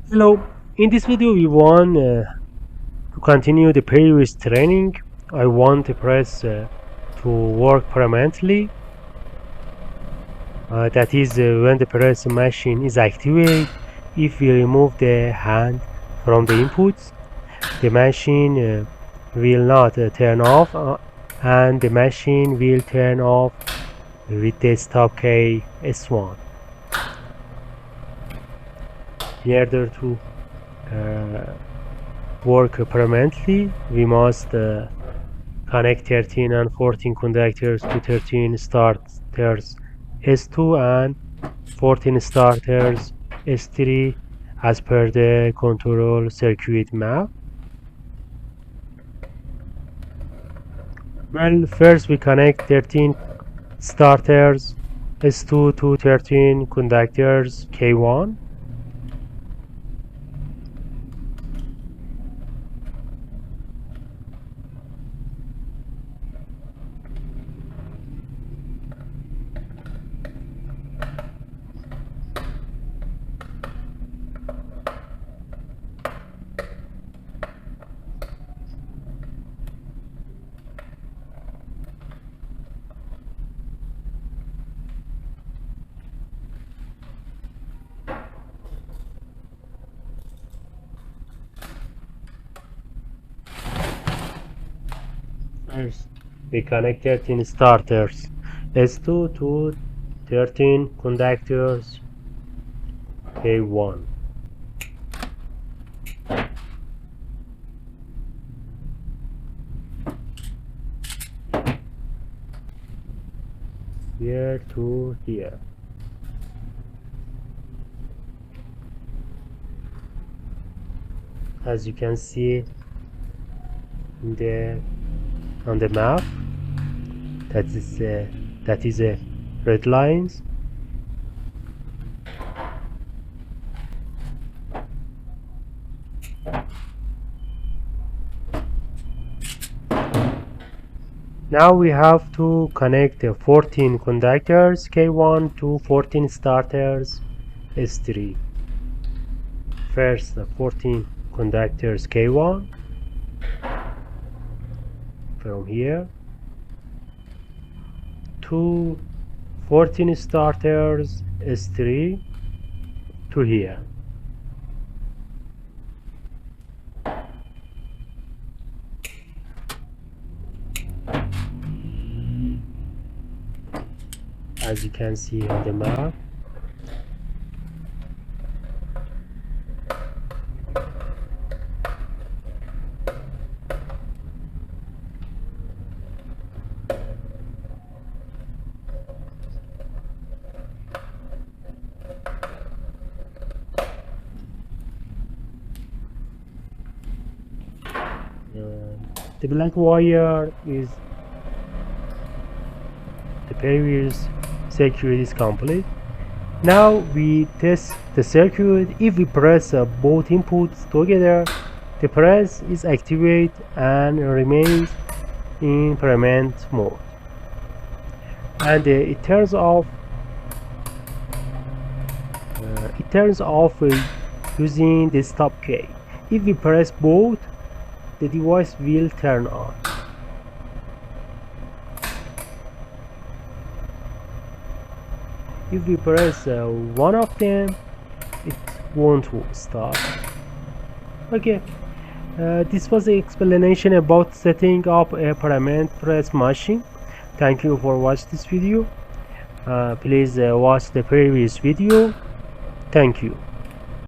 Hello, in this video we want to continue the previous training. I want the press to work permanently. That is when the press machine is activated. If we remove the hand from the inputs, the machine will not turn off and the machine will turn off with the stop key S1. In order to work permanently, we must connect 13 and 14 conductors to 13 starters S2 and 14 starters S3 as per the control circuit map. Well, first we connect 13 starters S2 to 13 conductors K1. First, we connect 13 starters S2 to 13 conductors K1. Here to here. As you can see on the map, that is a red lines. Now we have to connect 14 conductors K1 to 14 starters S3. First, 14 conductors K1 from here to 14 starters S3 to here. As you can see on the map, the black wire is the previous circuit is complete. Now we test the circuit. If we press both inputs together, the press is activated and remains in permanent mode, and it turns off using the stop key. If we press both, the device will turn on. If we press one of them, it won't start. Okay, this was the explanation about setting up a permanent press machine. Thank you for watching this video. Please watch the previous video. Thank you.